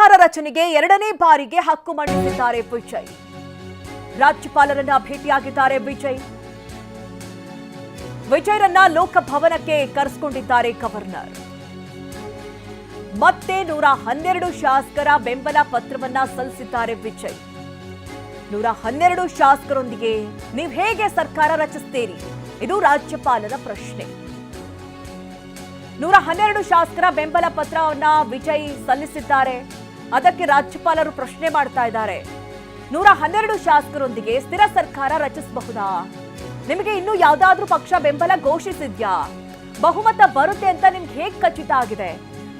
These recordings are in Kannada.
ಸರ್ಕಾರ ರಚನೆಗೆ ಎರಡನೇ ಬಾರಿಗೆ ಹಕ್ಕು ಮಂಡಿಸಿದ್ದಾರೆ ವಿಜಯ್. ರಾಜ್ಯಪಾಲರನ್ನ ಭೇಟಿಯಾಗಿದ್ದಾರೆ ವಿಜಯ್. ವಿಜಯರನ್ನ ಲೋಕಭವನಕ್ಕೆ ಕರೆಸಿಕೊಂಡಿದ್ದಾರೆ ಗವರ್ನರ್. ಮತ್ತೆ 112 ಶಾಸಕರ ಬೆಂಬಲ ಪತ್ರವನ್ನ ಸಲ್ಲಿಸಿದ್ದಾರೆ ವಿಜಯ್. 112 ಶಾಸಕರೊಂದಿಗೆ ನೀವು ಹೇಗೆ ಸರ್ಕಾರ ರಚಿಸ್ತೀರಿ? ಇದು ರಾಜ್ಯಪಾಲರ ಪ್ರಶ್ನೆ. 112 ಶಾಸಕರ ಬೆಂಬಲ ಪತ್ರವನ್ನ ವಿಜಯ್ ಸಲ್ಲಿಸಿದ್ದಾರೆ. ಅದಕ್ಕೆ ರಾಜ್ಯಪಾಲರು ಪ್ರಶ್ನೆ ಮಾಡ್ತಾ ಇದ್ದಾರೆ. 112 ಶಾಸಕರೊಂದಿಗೆ ಸ್ಥಿರ ಸರ್ಕಾರ ರಚಿಸಬಹುದಾ? ನಿಮಗೆ ಇನ್ನೂ ಯಾವ್ದಾದ್ರೂ ಪಕ್ಷ ಬೆಂಬಲ ಘೋಷಿಸಿದ್ಯಾ? ಬಹುಮತ ಬರುತ್ತೆ ಅಂತ ನಿಮ್ಗೆ ಹೇಗೆ ಖಚಿತ ಆಗಿದೆ?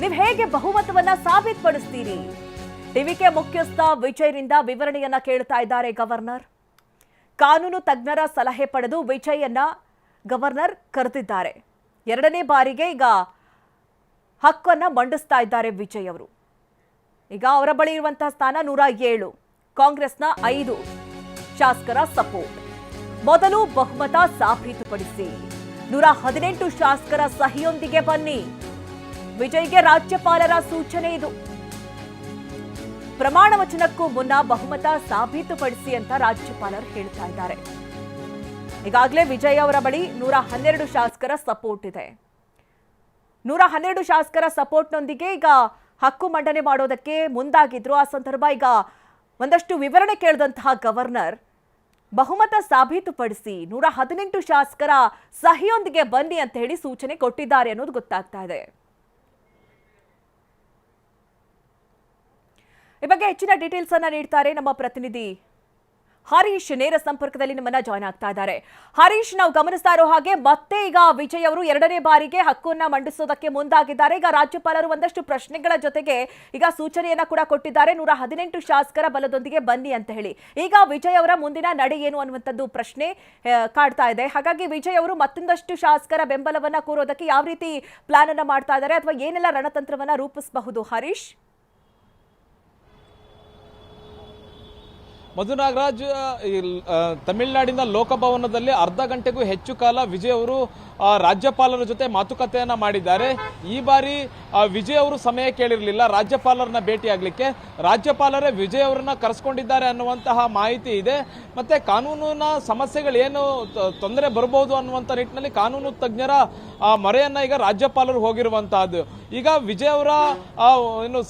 ನೀವು ಹೇಗೆ ಬಹುಮತವನ್ನ ಸಾಬೀತುಪಡಿಸ್ತೀರಿ? ಟಿವಿಕೆ ಮುಖ್ಯಸ್ಥ ವಿಜಯ್ರಿಂದ ವಿವರಣೆಯನ್ನ ಕೇಳ್ತಾ ಇದ್ದಾರೆ ಗವರ್ನರ್. ಕಾನೂನು ತಜ್ಞರ ಸಲಹೆ ಪಡೆದು ವಿಜಯನ್ನ ಗವರ್ನರ್ ಕರೆದಿದ್ದಾರೆ. ಎರಡನೇ ಬಾರಿಗೆ ಈಗ ಹಕ್ಕನ್ನ ಮಂಡಿಸ್ತಾ ಇದ್ದಾರೆ ವಿಜಯ್ ಅವರು. ಈಗ ಅವರ ಬಳಿ ಇರುವಂತಹ ಸ್ಥಾನ 107, ಕಾಂಗ್ರೆಸ್ನ 5 ಶಾಸಕರ ಸಪೋರ್ಟ್. ಮೊದಲು ಬಹುಮತ ಸಾಬೀತುಪಡಿಸಿ 118 ಶಾಸಕರ ಸಹಿಯೊಂದಿಗೆ ಬನ್ನಿ. ವಿಜಯ್ಗೆ ರಾಜ್ಯಪಾಲರ ಸೂಚನೆ ಇದು. ಪ್ರಮಾಣ ವಚನಕ್ಕೂ ಮುನ್ನ ಬಹುಮತ ಸಾಬೀತುಪಡಿಸಿ ಅಂತ ರಾಜ್ಯಪಾಲರು ಹೇಳ್ತಾ ಇದ್ದಾರೆ. ಈಗಾಗಲೇ ವಿಜಯ್ ಅವರ ಬಳಿ 112 ಶಾಸಕರ ಸಪೋರ್ಟ್ ಇದೆ. 112 ಶಾಸಕರ ಸಪೋರ್ಟ್ನೊಂದಿಗೆ ಈಗ ಹಕ್ಕು ಮಂಡನೆ ಮಾಡೋದಕ್ಕೆ ಮುಂದಾಗಿದ್ರು. ಆ ಸಂದರ್ಭ ಈಗ ಒಂದಷ್ಟು ವಿವರಣೆ ಕೇಳಿದಂತಹ ಗವರ್ನರ್ ಬಹುಮತ ಸಾಬೀತುಪಡಿಸಿ 118 ಶಾಸಕರ ಸಹಿಯೊಂದಿಗೆ ಬನ್ನಿ ಅಂತ ಹೇಳಿ ಸೂಚನೆ ಕೊಟ್ಟಿದ್ದಾರೆ ಅನ್ನೋದು ಗೊತ್ತಾಗ್ತಾ ಇದೆ. ಈ ಬಗ್ಗೆ ಹೆಚ್ಚಿನ ಡೀಟೇಲ್ಸ್ ಅನ್ನ ನೀಡ್ತಾರೆ ನಮ್ಮ ಪ್ರತಿನಿಧಿ ಹರೀಶ್. ನೇರ ಸಂಪರ್ಕದಲ್ಲಿ ನಮ್ಮನ್ನ ಜಾಯ್ನ್ ಆಗ್ತಾ ಇದ್ದಾರೆ. ಹರೀಶ್, ನಾವು ಗಮನಿಸ್ತಾ ಇರೋ ಹಾಗೆ ಮತ್ತೆ ಈಗ ವಿಜಯ್ ಅವರು ಎರಡನೇ ಬಾರಿಗೆ ಹಕ್ಕನ್ನ ಮಂಡಿಸೋದಕ್ಕೆ ಮುಂದಾಗಿದ್ದಾರೆ. ಈಗ ರಾಜ್ಯಪಾಲರು ಒಂದಷ್ಟು ಪ್ರಶ್ನೆಗಳ ಜೊತೆಗೆ ಈಗ ಸೂಚನೆಯನ್ನ ಕೂಡ ಕೊಟ್ಟಿದ್ದಾರೆ. 118 ಶಾಸಕರ ಬಲದೊಂದಿಗೆ ಬನ್ನಿ ಅಂತ ಹೇಳಿ. ಈಗ ವಿಜಯ್ ಅವರ ಮುಂದಿನ ನಡೆ ಏನು ಅನ್ನುವಂಥದ್ದು ಪ್ರಶ್ನೆ ಕಾಡ್ತಾ ಇದೆ. ಹಾಗಾಗಿ ವಿಜಯ್ ಅವರು ಮತ್ತೊಂದಷ್ಟು ಶಾಸಕರ ಬೆಂಬಲವನ್ನ ಕೋರೋದಕ್ಕೆ ಯಾವ ರೀತಿ ಪ್ಲಾನ್ ಅನ್ನ ಮಾಡ್ತಾ ಇದ್ದಾರೆ ಅಥವಾ ಏನೆಲ್ಲ ರಣತಂತ್ರವನ್ನ ರೂಪಿಸಬಹುದು? ಹರೀಶ್, ಮಧು ನಾಗರಾಜ್, ತಮಿಳುನಾಡಿನ ಲೋಕಭವನದಲ್ಲಿ ಅರ್ಧ ಗಂಟೆಗೂ ಹೆಚ್ಚು ಕಾಲ ವಿಜಯ್ ಅವರು ರಾಜ್ಯಪಾಲರ ಜೊತೆ ಮಾತುಕತೆಯನ್ನ ಮಾಡಿದ್ದಾರೆ. ಈ ಬಾರಿ ವಿಜಯ್ ಅವರು ಸಮಯ ಕೇಳಿರಲಿಲ್ಲ ರಾಜ್ಯಪಾಲರನ್ನ ಭೇಟಿಯಾಗಲಿಕ್ಕೆ. ರಾಜ್ಯಪಾಲರೇ ವಿಜಯ್ ಅವರನ್ನ ಕರೆಸ್ಕೊಂಡಿದ್ದಾರೆ ಅನ್ನುವಂತಹ ಮಾಹಿತಿ ಇದೆ. ಮತ್ತೆ ಕಾನೂನಿನ ಸಮಸ್ಯೆಗಳು ಏನು ತೊಂದರೆ ಬರಬಹುದು ಅನ್ನುವಂಥ ನಿಟ್ಟಿನಲ್ಲಿ ಕಾನೂನು ತಜ್ಞರ ಮೊರೆಯನ್ನ ಈಗ ರಾಜ್ಯಪಾಲರು ಹೋಗಿರುವಂತಹದ್ದು. ಈಗ ವಿಜಯ್ ಅವರ ಏನು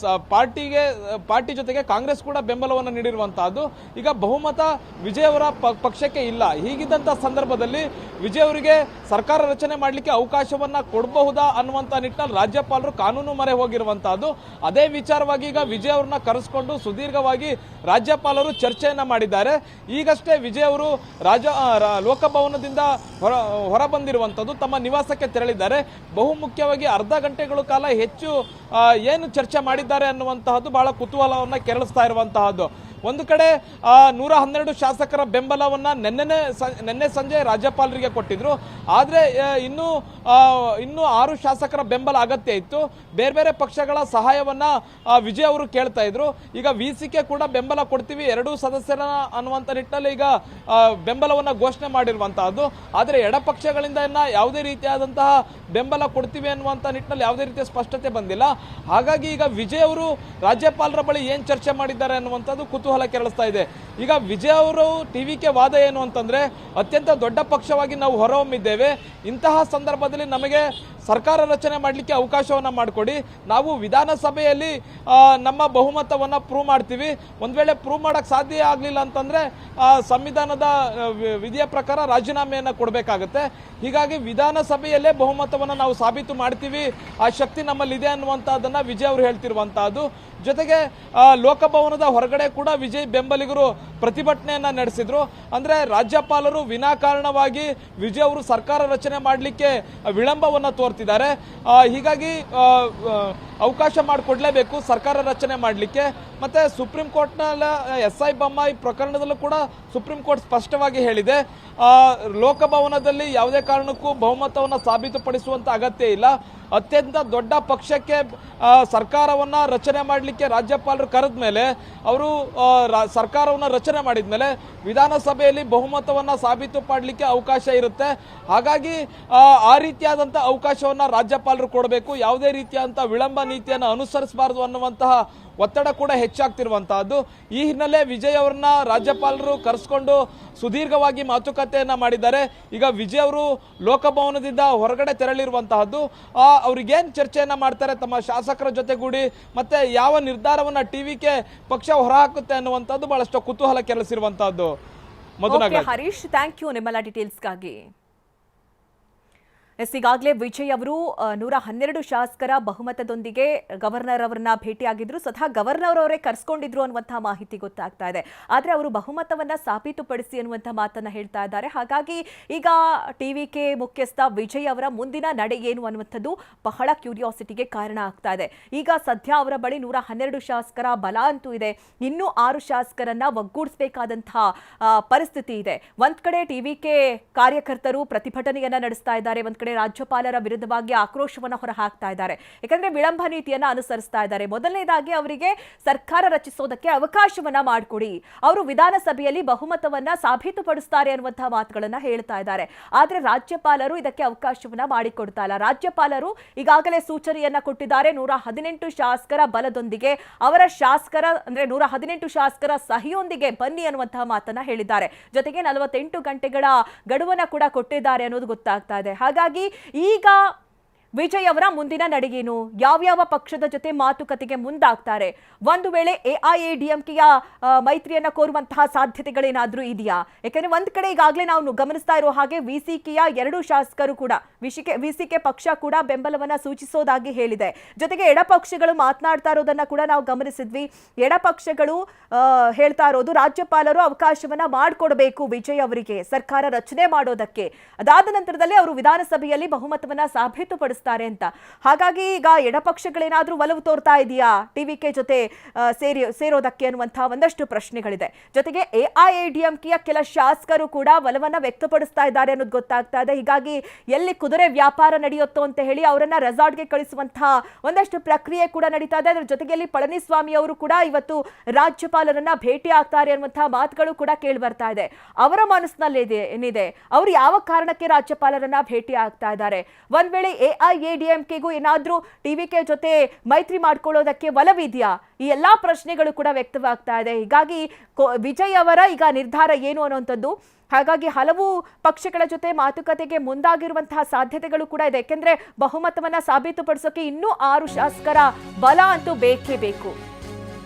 ಪಾರ್ಟಿ ಜೊತೆಗೆ ಕಾಂಗ್ರೆಸ್ ಕೂಡ ಬೆಂಬಲವನ್ನು ನೀಡಿರುವಂತಹದ್ದು. ಈಗ ಬಹುಮತ ವಿಜಯ್ ಅವರ ಪಕ್ಷಕ್ಕೆ ಇಲ್ಲ. ಹೀಗಿದ್ದಂತ ಸಂದರ್ಭದಲ್ಲಿ ವಿಜಯ್ ಅವರಿಗೆ ಸರ್ಕಾರ ರಚನೆ ಮಾಡಲಿಕ್ಕೆ ಅವಕಾಶವನ್ನ ಕೊಡಬಹುದಾ ಅನ್ನುವಂತ ನಿಟ್ಟಿನಲ್ಲಿ ರಾಜ್ಯಪಾಲರು ಕಾನೂನು ಮೊರೆ ಹೋಗಿರುವಂತಹದ್ದು. ಅದೇ ವಿಚಾರವಾಗಿ ಈಗ ವಿಜಯ್ ಅವರನ್ನ ಕರೆಸಿಕೊಂಡು ಸುದೀರ್ಘವಾಗಿ ರಾಜ್ಯಪಾಲರು ಚರ್ಚೆಯನ್ನ ಮಾಡಿದ್ದಾರೆ. ಈಗಷ್ಟೇ ವಿಜಯ್ ಅವರು ಲೋಕಭವನದಿಂದ ಹೊರ ಬಂದಿರುವಂತದ್ದು, ತಮ್ಮ ನಿವಾಸಕ್ಕೆ ತೆರಳಿದ್ದಾರೆ. ಬಹುಮುಖ್ಯವಾಗಿ ಅರ್ಧ ಗಂಟೆಗಳ ಕಾಲ ಹೆಚ್ಚು ಏನು ಚರ್ಚೆ ಮಾಡಿದ್ದಾರೆ ಅನ್ನುವಂತಹದ್ದು ಬಹಳ ಕುತೂಹಲವನ್ನ ಕೆರಳಿಸ್ತಾ ಇರುವಂತಹದ್ದು. ಒಂದು ಕಡೆ 112 ಶಾಸಕರ ಬೆಂಬಲವನ್ನ ನಿನ್ನೆ ಸಂಜೆ ರಾಜ್ಯಪಾಲರಿಗೆ ಕೊಟ್ಟಿದ್ರು. ಆದ್ರೆ ಇನ್ನೂ 6 ಶಾಸಕರ ಬೆಂಬಲ ಅಗತ್ಯ ಇತ್ತು. ಬೇರೆ ಬೇರೆ ಪಕ್ಷಗಳ ಸಹಾಯವನ್ನ ವಿಜಯ್ ಅವರು ಕೇಳ್ತಾ ಇದ್ರು. ಈಗ ವಿಸಿಕೆ ಕೂಡ ಬೆಂಬಲ ಕೊಡ್ತೀವಿ 2 ಸದಸ್ಯರ ಅನ್ನುವಂತ ನಿಟ್ಟಿನಲ್ಲಿ ಈಗ ಬೆಂಬಲವನ್ನ ಘೋಷಣೆ ಮಾಡಿರುವಂತಹದ್ದು. ಆದ್ರೆ ಎಡಪಕ್ಷಗಳಿಂದ ಯಾವುದೇ ರೀತಿಯಾದಂತಹ ಬೆಂಬಲ ಕೊಡ್ತೀವಿ ಅನ್ನುವಂತ ನಿಟ್ಟಿನಲ್ಲಿ ಯಾವುದೇ ರೀತಿಯ ಸ್ಪಷ್ಟತೆ ಬಂದಿಲ್ಲ. ಹಾಗಾಗಿ ಈಗ ವಿಜಯ್ ಅವರು ರಾಜ್ಯಪಾಲರ ಬಳಿ ಏನ್ ಚರ್ಚೆ ಮಾಡಿದ್ದಾರೆ ಅನ್ನುವಂಥದ್ದು ಕುತೂಹಲ ಕೆರಳಿಸ್ತಾ ಇದೆ. ಈಗ ವಿಜಯ್ ಅವರು ಟಿವಿಕೆ ವಾದ ಏನು ಅಂತಂದ್ರೆ, ಅತ್ಯಂತ ದೊಡ್ಡ ಪಕ್ಷವಾಗಿ ನಾವು ಹೊರಹೊಮ್ಮಿದ್ದೇವೆ. ಇಂತಹ ಸಂದರ್ಭದಲ್ಲಿ ನಮಗೆ ಸರ್ಕಾರ ರಚನೆ ಮಾಡಲಿಕ್ಕೆ ಅವಕಾಶವನ್ನ ಮಾಡಿಕೊಡಿ. ನಾವು ವಿಧಾನಸಭೆಯಲ್ಲಿ ನಮ್ಮ ಬಹುಮತವನ್ನ ಪ್ರೂವ್ ಮಾಡ್ತೀವಿ. ಒಂದ್ ವೇಳೆ ಪ್ರೂವ್ ಮಾಡಕ್ ಸಾಧ್ಯ ಆಗ್ಲಿಲ್ಲ ಅಂತಂದ್ರೆ ಸಂವಿಧಾನದ ವಿಧಿಯ ಪ್ರಕಾರ ರಾಜೀನಾಮೆಯನ್ನ ಕೊಡಬೇಕಾಗುತ್ತೆ. ಹೀಗಾಗಿ ವಿಧಾನಸಭೆಯಲ್ಲೇ ಬಹುಮತವನ್ನ ನಾವು ಸಾಬೀತು ಮಾಡ್ತೀವಿ, ಆ ಶಕ್ತಿ ನಮ್ಮಲ್ಲಿದೆ ಅನ್ನುವಂತಹದನ್ನ ವಿಜಯ್ ಅವರು ಹೇಳ್ತಿರುವಂತಹದ್ದು. ಜೊತೆಗೆ ಲೋಕಭವನದ ಹೊರಗಡೆ ಕೂಡ ವಿಜಯ್ ಬೆಂಬಲಿಗರು ಪ್ರತಿಭಟನೆಯನ್ನ ನಡೆಸಿದ್ರು. ಅಂದ್ರೆ ರಾಜ್ಯಪಾಲರು ವಿನಾಕಾರಣವಾಗಿ ವಿಜಯ್ ಅವರು ಸರ್ಕಾರ ರಚನೆ ಮಾಡಲಿಕ್ಕೆ ವಿಳಂಬವನ್ನ ತೋರ್ತಿದ್ದಾರೆ. ಹೀಗಾಗಿ ಅವಕಾಶ ಮಾಡಿಕೊಡ್ಲೇಬೇಕು ಸರ್ಕಾರ ರಚನೆ ಮಾಡಲಿಕ್ಕೆ. ಮತ್ತೆ ಸುಪ್ರೀಂ ಕೋರ್ಟ್ನ SI ಬೊಮ್ಮಾಯಿ ಪ್ರಕರಣದಲ್ಲೂ ಕೂಡ ಸುಪ್ರೀಂ ಕೋರ್ಟ್ ಸ್ಪಷ್ಟವಾಗಿ ಹೇಳಿದೆ, ಲೋಕಭವನದಲ್ಲಿ ಯಾವುದೇ ಕಾರಣಕ್ಕೂ ಬಹುಮತವನ್ನು ಸಾಬೀತುಪಡಿಸುವಂತ ಅಗತ್ಯ ಇಲ್ಲ. ಅತ್ಯಂತ ದೊಡ್ಡ ಪಕ್ಷಕ್ಕೆ ಸರ್ಕಾರವನ್ನ ರಚನೆ ಮಾಡಲಿಕ್ಕೆ ರಾಜ್ಯಪಾಲರು ಕರೆದ ಮೇಲೆ ಅವರು ಸರ್ಕಾರವನ್ನ ರಚನೆ ಮಾಡಿದ ಮೇಲೆ ವಿಧಾನಸಭೆಯಲ್ಲಿ ಬಹುಮತವನ್ನ ಸಾಬೀತುಪಡಲಿಕ್ಕೆ ಅವಕಾಶ ಇರುತ್ತೆ. ಹಾಗಾಗಿ ಆ ರೀತಿಯಾದಂತಹ ಅವಕಾಶವನ್ನ ರಾಜ್ಯಪಾಲರು ಕೊಡಬೇಕು. ಯಾವುದೇ ರೀತಿಯಾದಂತಹ ವಿಳಂಬ ನೀತಿಯನ್ನು ಅನುಸರಿಸಬಾರದು ಅನ್ನುವಂತಹ ಒತ್ತಡ ಕೂಡ ಹೆಚ್ಚಾಗ್ತಿರುವಂತಹದ್ದು. ಈ ಹಿನ್ನೆಲೆ ವಿಜಯ್ ಅವರನ್ನ ರಾಜ್ಯಪಾಲರು ಕರೆಸ್ಕೊಂಡು ಸುದೀರ್ಘವಾಗಿ ಮಾತುಕತೆಯನ್ನ ಮಾಡಿದ್ದಾರೆ. ಈಗ ವಿಜಯ್ ಅವರು ಲೋಕಭವನದಿಂದ ಹೊರಗಡೆ ತೆರಳಿರುವಂತಹದ್ದು. ಅವ್ರಿಗೇನ್ ಚರ್ಚೆಯನ್ನ ಮಾಡ್ತಾರೆ ತಮ್ಮ ಶಾಸಕರ ಜೊತೆಗೂಡಿ, ಮತ್ತೆ ಯಾವ ನಿರ್ಧಾರವನ್ನ ಟಿವಿಕೆ ಪಕ್ಷ ಹೊರಹಾಕುತ್ತೆ ಅನ್ನುವಂಥದ್ದು ಬಹಳಷ್ಟು ಕುತೂಹಲ ಕೆರಳಿಸಿರುವಂತಹದ್ದು. ಮಧುನಗರ್. ಹರೀಶ್, ಥ್ಯಾಂಕ್ ಯು ನಿಮ್ಮೆಲ್ಲ ಡೀಟೇಲ್ಸ್ಗಾಗಿ. ಈಗಾಗಲೇ ವಿಜಯ್ ಅವರು 112 ಶಾಸಕರ ಬಹುಮತದೊಂದಿಗೆ ಗವರ್ನರ್ ಅವರನ್ನ ಭೇಟಿಯಾಗಿದ್ರು. ಸ್ವತಃ ಗವರ್ನರ್ ಅವರೇ ಕರೆಸ್ಕೊಂಡಿದ್ರು ಅನ್ನುವಂತಹ ಮಾಹಿತಿ ಗೊತ್ತಾಗ್ತಾ ಇದೆ. ಆದರೆ ಅವರು ಬಹುಮತವನ್ನ ಸಾಬೀತುಪಡಿಸಿ ಅನ್ನುವಂತಹ ಮಾತನ್ನ ಹೇಳ್ತಾ ಇದ್ದಾರೆ. ಹಾಗಾಗಿ ಈಗ ಟಿವಿಕೆ ಮುಖ್ಯಸ್ಥ ವಿಜಯ್ ಅವರ ಮುಂದಿನ ನಡೆ ಏನು ಅನ್ನುವಂಥದ್ದು ಬಹಳ ಕ್ಯೂರಿಯಾಸಿಟಿಗೆ ಕಾರಣ ಆಗ್ತಾ ಇದೆ. ಈಗ ಸದ್ಯ ಅವರ ಬಳಿ 112 ಶಾಸಕರ ಬಲ ಅಂತೂ ಇದೆ. ಇನ್ನೂ 6 ಶಾಸಕರನ್ನ ಒಗ್ಗೂಡಿಸಬೇಕಾದಂತಹ ಪರಿಸ್ಥಿತಿ ಇದೆ. ಒಂದ್ ಕಡೆ ಟಿವಿಕೆ ಕಾರ್ಯಕರ್ತರು ಪ್ರತಿಭಟನೆಯನ್ನ ನಡೆಸ್ತಾ ಇದ್ದಾರೆ, ಒಂದ್ ಕಡೆ ರಾಜ್ಯಪಾಲರ ವಿರುದ್ಧವಾಗಿ ಆಕ್ರೋಶವನ್ನ ಹೊರಹಾಕ್ತಾ ಇದ್ದಾರೆ. ಯಾಕಂದ್ರೆ ವಿಳಂಬ ನೀತಿಯನ್ನ ಅನುಸರಿಸ್ತಾ ಇದ್ದಾರೆ. ಮೊದಲನೇದಾಗಿ ಅವರಿಗೆ ಸರ್ಕಾರ ರಚಿಸೋದಕ್ಕೆ ಅವಕಾಶವನ್ನ ಮಾಡಿಕೊಡಿ, ಅವರು ವಿಧಾನಸಭೆಯಲ್ಲಿ ಬಹುಮತವನ್ನ ಸಾಬೀತುಪಡಿಸ್ತಾರೆ ಅನ್ನುವಂತಹ ಮಾತುಗಳನ್ನ ಹೇಳ್ತಾ ಇದ್ದಾರೆ. ಆದ್ರೆ ರಾಜ್ಯಪಾಲರು ಇದಕ್ಕೆ ಅವಕಾಶವನ್ನ ಮಾಡಿಕೊಡ್ತಾ ಇಲ್ಲ. ರಾಜ್ಯಪಾಲರು ಈಗಾಗಲೇ ಸೂಚನೆಯನ್ನ ಕೊಟ್ಟಿದ್ದಾರೆ. 118 ಶಾಸಕರ ಬಲದೊಂದಿಗೆ ಅವರ ಶಾಸಕರ ಅಂದ್ರೆ 118 ಶಾಸಕರ ಸಹಿಯೊಂದಿಗೆ ಬನ್ನಿ ಅನ್ನುವಂತಹ ಮಾತನ್ನ ಹೇಳಿದ್ದಾರೆ. ಜೊತೆಗೆ 48 ಗಂಟೆಗಳ ಗಡುವನ್ನ ಕೂಡ ಕೊಟ್ಟಿದ್ದಾರೆ ಅನ್ನೋದು ಗೊತ್ತಾಗ್ತಾ ಇದೆ. ಹಾಗಾಗಿ ಈಗ ವಿಜಯ್ ಅವರ ಮುಂದಿನ ನಡೆಗೇನು, ಯಾವ್ಯಾವ ಪಕ್ಷದ ಜೊತೆ ಮಾತುಕತೆಗೆ ಮುಂದಾಗ್ತಾರೆ, ಒಂದು ವೇಳೆ ಎಐಎಡಿಎಂಕೆಯ ಮೈತ್ರಿಯನ್ನ ಕೋರುವಂತಹ ಸಾಧ್ಯತೆಗಳೇನಾದ್ರೂ ಇದೆಯಾ? ಯಾಕಂದ್ರೆ ಒಂದ್ ಕಡೆ ಈಗಾಗಲೇ ನಾವು ಗಮನಿಸ್ತಾ ಇರೋ ಹಾಗೆ ವಿಸಿಕೆಯ 2 ಶಾಸಕರು ಕೂಡ ವಿಸಿಕೆ ಪಕ್ಷ ಕೂಡ ಬೆಂಬಲವನ್ನ ಸೂಚಿಸೋದಾಗಿ ಹೇಳಿದೆ. ಜೊತೆಗೆ ಎಡಪಕ್ಷಗಳು ಮಾತನಾಡ್ತಾ ಇರೋದನ್ನ ಕೂಡ ನಾವು ಗಮನಿಸಿದ್ವಿ. ಎಡಪಕ್ಷಗಳು ಹೇಳ್ತಾ ಇರೋದು ರಾಜ್ಯಪಾಲರು ಅವಕಾಶವನ್ನ ಮಾಡಿಕೊಡಬೇಕು ವಿಜಯ್ ಅವರಿಗೆ ಸರ್ಕಾರ ರಚನೆ ಮಾಡೋದಕ್ಕೆ, ಅದಾದ ನಂತರದಲ್ಲಿ ಅವರು ವಿಧಾನಸಭೆಯಲ್ಲಿ ಬಹುಮತವನ್ನ ಸಾಬೀತುಪಡಿಸ್ತಾರೆ ಅಂತ. ಹಾಗಾಗಿ ಈಗ ಎಡಪಕ್ಷಗಳೇನಾದ್ರೂ ಒಲವು ತೋರ್ತಾ ಇದೆಯಾ ಟಿವಿಕೆ ಜೊತೆ ಸೇರೋದಕ್ಕೆ ಅನ್ನುವಂತಹ ಒಂದಷ್ಟು ಪ್ರಶ್ನೆಗಳಿದೆ. ಜೊತೆಗೆ ಎಐಎಡಿಎಂಕೆಯ ಕೆಲ ಶಾಸಕರು ಕೂಡ ಒಲವನ್ನ ವ್ಯಕ್ತಪಡಿಸ್ತಾ ಇದ್ದಾರೆ ಅನ್ನೋದು ಗೊತ್ತಾಗ್ತಾ ಇದೆ. ಹೀಗಾಗಿ ಎಲ್ಲಿ ಕುದುರೆ ವ್ಯಾಪಾರ ನಡೆಯುತ್ತೋ ಅಂತ ಹೇಳಿ ಅವರನ್ನ ರೆಸಾರ್ಟ್ಗೆ ಕಳಿಸುವಂತಹ ಒಂದಷ್ಟು ಪ್ರಕ್ರಿಯೆ ಕೂಡ ನಡೀತಾ ಇದೆ. ಅದರ ಜೊತೆಗೆ ಪಳನಿಸ್ವಾಮಿ ಅವರು ಕೂಡ ಇವತ್ತು ರಾಜ್ಯಪಾಲರನ್ನ ಭೇಟಿ ಆಗ್ತಾರೆ ಅನ್ನುವಂತಹ ಮಾತುಗಳು ಕೂಡ ಕೇಳಿ ಬರ್ತಾ ಇದೆ. ಅವರ ಮನಸ್ಸಿನಲ್ಲಿ ಏನಿದೆ, ಅವರು ಯಾವ ಕಾರಣಕ್ಕೆ ರಾಜ್ಯಪಾಲರನ್ನ ಭೇಟಿ ಆಗ್ತಾ ಇದ್ದಾರೆ, ಒಂದ್ ವೇಳೆ ಎಐಎಡಿಎಂಕೆಗೂ ಏನಾದ್ರೂ ಟಿವಿಕೆ ಜೊತೆ ಮೈತ್ರಿ ಮಾಡ್ಕೊಳ್ಳೋದಕ್ಕೆ ಒಲವಿದೆಯಾ, ಈ ಎಲ್ಲಾ ಪ್ರಶ್ನೆಗಳು ಕೂಡ ವ್ಯಕ್ತವಾಗ್ತಾ ಇದೆ. ಹೀಗಾಗಿ ವಿಜಯ್ ಅವರ ಈಗ ನಿರ್ಧಾರ ಏನು ಅನ್ನುವಂಥದ್ದು, ಹಾಗಾಗಿ ಹಲವು ಪಕ್ಷಗಳ ಜೊತೆ ಮಾತುಕತೆಗೆ ಮುಂದಾಗಿರುವಂತಹ ಸಾಧ್ಯತೆಗಳು ಕೂಡ ಇದೆ. ಯಾಕೆಂದ್ರೆ ಬಹುಮತವನ್ನ ಸಾಬೀತುಪಡಿಸೋಕೆ ಇನ್ನೂ 6 ಶಾಸಕರ ಬಲ ಅಂತೂ ಬೇಕೇ ಬೇಕು.